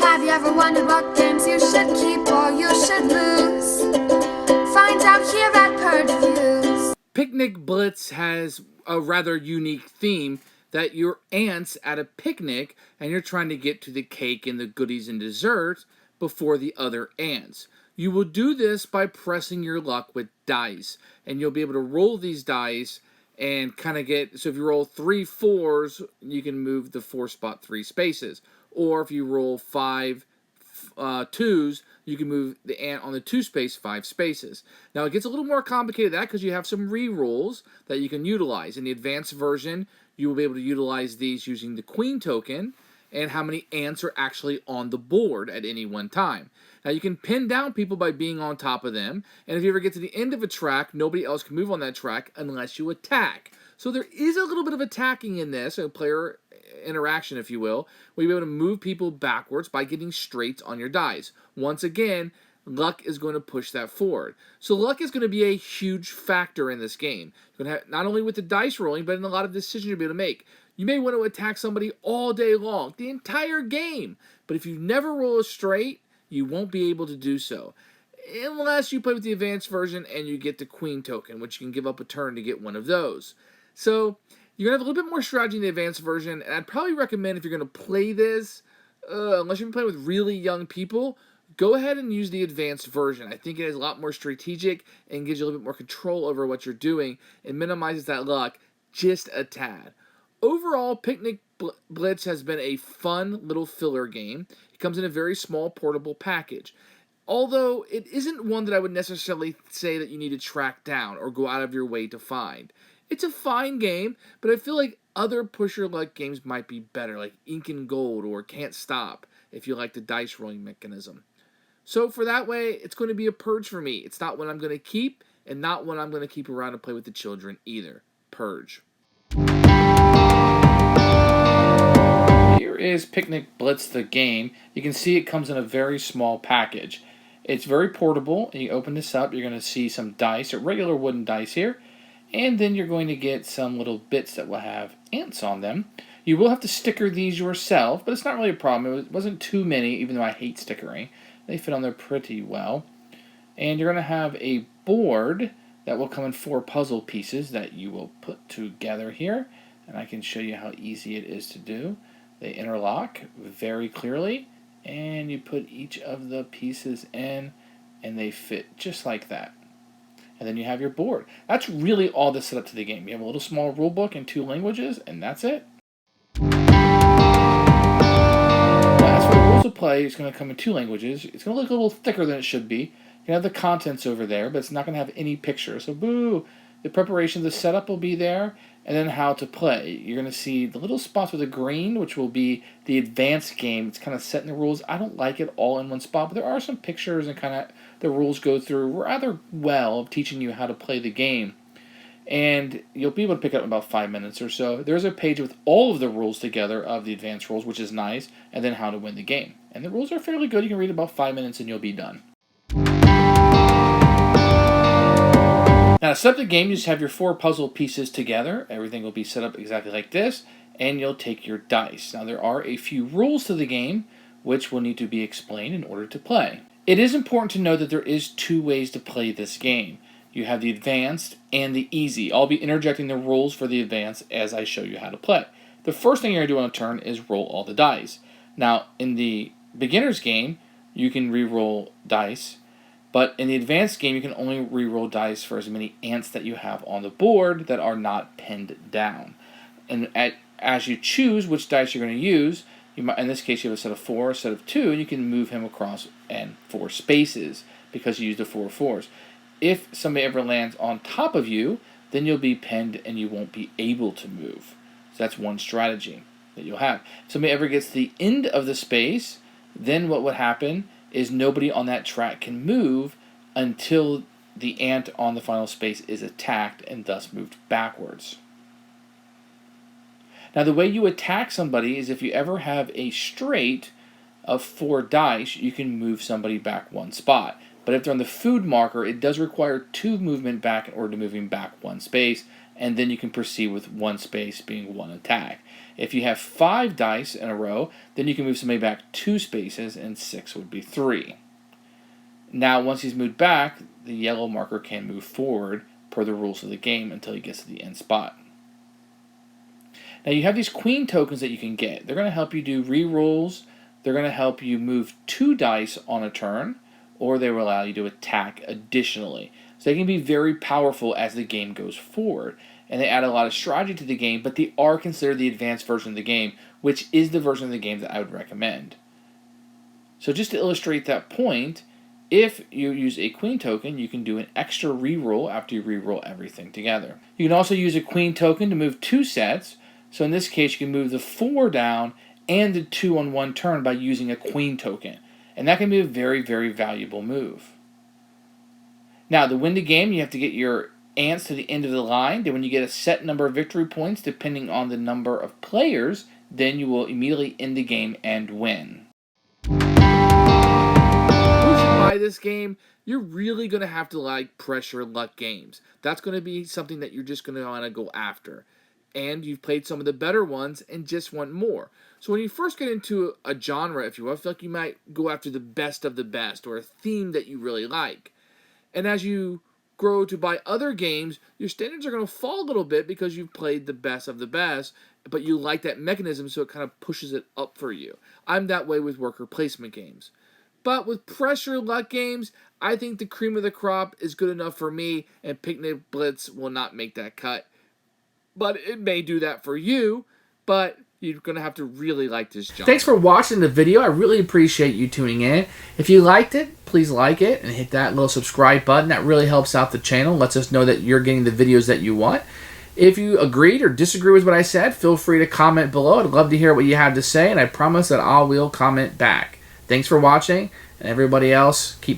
Have you ever wondered what games you should keep or you should lose? Find out here at Purge Reviews. Picnic Blitz has a rather unique theme that you're ants at a picnic and you're trying to get to the cake and the goodies and desserts before the other ants. You will do this by pressing your luck with dice, and you'll be able to roll these dice and kind of get, so if you roll 3 4s, you can move the 4 spot 3 spaces. Or if you roll 5 2s, you can move the ant on the 2 space 5 spaces. Now it gets a little more complicated than that because you have some re-rolls that you can utilize. In the advanced version, you will be able to utilize these using the queen token and how many ants are actually on the board at any one time. Now you can pin down people by being on top of them, and if you ever get to the end of a track, nobody else can move on that track unless you attack. So there is a little bit of attacking in this, a player interaction, if you will, where you'll be able to move people backwards by getting straights on your dice. Once again, luck is going to push that forward. So luck is going to be a huge factor in this game. You're going to have, not only with the dice rolling, but in a lot of decisions you'll be able to make. You may want to attack somebody all day long, the entire game, but if you never roll a straight, you won't be able to do so. Unless you play with the advanced version and you get the queen token, which you can give up a turn to get one of those. So you're going to have a little bit more strategy in the advanced version, and I'd probably recommend if you're going to play this, unless you're playing with really young people, go ahead and use the advanced version. I think it is a lot more strategic and gives you a little bit more control over what you're doing and minimizes that luck just a tad. Overall, Picnic Blitz has been a fun little filler game. It comes in a very small portable package. Although it isn't one that I would necessarily say that you need to track down or go out of your way to find. It's a fine game, but I feel like other push-your-luck games might be better, like Ink and Gold or Can't Stop, if you like the dice rolling mechanism. So for that way, it's going to be a Purge for me. It's not one I'm going to keep, and not one I'm going to keep around to play with the children either. Purge. Here is Picnic Blitz the game. You can see it comes in a very small package. It's very portable, and you open this up, you're going to see some dice, or regular wooden dice here. And then you're going to get some little bits that will have ants on them. You will have to sticker these yourself, but it's not really a problem. It wasn't too many, even though I hate stickering. They fit on there pretty well. And you're going to have a board that will come in 4 puzzle pieces that you will put together here. And I can show you how easy it is to do. They interlock very clearly, and you put each of the pieces in, and they fit just like that. And then you have your board. That's really all that's set up to the game. You have a little small rule book in 2 languages, and that's it. As for the rules of play, it's going to come in 2 languages. It's going to look a little thicker than it should be. You can have the contents over there, but it's not going to have any pictures. So boo! The preparation, the setup will be there, and then how to play. You're going to see the little spots with the green, which will be the advanced game. It's kind of setting the rules. I don't like it all in one spot, but there are some pictures and kind of the rules go through rather well of teaching you how to play the game. And you'll be able to pick it up in about 5 minutes or so. There's a page with all of the rules together of the advanced rules, which is nice, and then how to win the game. And the rules are fairly good. You can read about 5 minutes and you'll be done. Now, to set up the game, you just have your 4 puzzle pieces together. Everything will be set up exactly like this, and you'll take your dice. Now, there are a few rules to the game, which will need to be explained in order to play. It is important to know that there is 2 ways to play this game. You have the advanced and the easy. I'll be interjecting the rules for the advanced as I show you how to play. The first thing you're going to do on a turn is roll all the dice. Now, in the beginner's game, you can re-roll dice. But in the advanced game, you can only re-roll dice for as many ants that you have on the board that are not pinned down. And as you choose which dice you're going to use, you might, in this case, you have a set of 4, a set of 2, and you can move him across and 4 spaces because you used the 4 4s. If somebody ever lands on top of you, then you'll be pinned and you won't be able to move. So that's one strategy that you'll have. If somebody ever gets to the end of the space, then what would happen is nobody on that track can move until the ant on the final space is attacked and thus moved backwards. Now, the way you attack somebody is if you ever have a straight of 4 dice, you can move somebody back 1 spot. But if they're on the food marker, it does require 2 movement back in order to move him back 1 space, and then you can proceed with 1 space being 1 attack. If you have 5 dice in a row, then you can move somebody back 2 spaces, and 6 would be 3. Now, once he's moved back, the yellow marker can move forward per the rules of the game until he gets to the end spot. Now, you have these queen tokens that you can get. They're going to help you do re-rolls. They're going to help you move 2 dice on a turn, or they will allow you to attack additionally. So they can be very powerful as the game goes forward. And they add a lot of strategy to the game, but they are considered the advanced version of the game, which is the version of the game that I would recommend. So just to illustrate that point, if you use a queen token, you can do an extra reroll after you reroll everything together. You can also use a queen token to move 2 sets. So in this case, you can move the 4 down and the 2 on one turn by using a queen token. And that can be a very, very valuable move. Now, to win the game, you have to get your ants to the end of the line. Then when you get a set number of victory points, depending on the number of players, then you will immediately end the game and win. This game, you're really going to have to like pressure luck games. That's going to be something that you're just going to want to go after. And you've played some of the better ones and just want more. So when you first get into a genre, if you will, I feel like you might go after the best of the best or a theme that you really like. And as you grow to buy other games, your standards are going to fall a little bit because you've played the best of the best, but you like that mechanism, so it kind of pushes it up for you. I'm that way with worker placement games. But with pressure luck games, I think the cream of the crop is good enough for me, and Picnic Blitz will not make that cut. But it may do that for you, but you're going to have to really like this genre. Thanks for watching the video. I really appreciate you tuning in. If you liked it, please like it and hit that little subscribe button. That really helps out the channel, lets us know that you're getting the videos that you want. If you agreed or disagree with what I said, feel free to comment below. I'd love to hear what you have to say, and I promise that I will comment back. Thanks for watching, and everybody else, keep playing.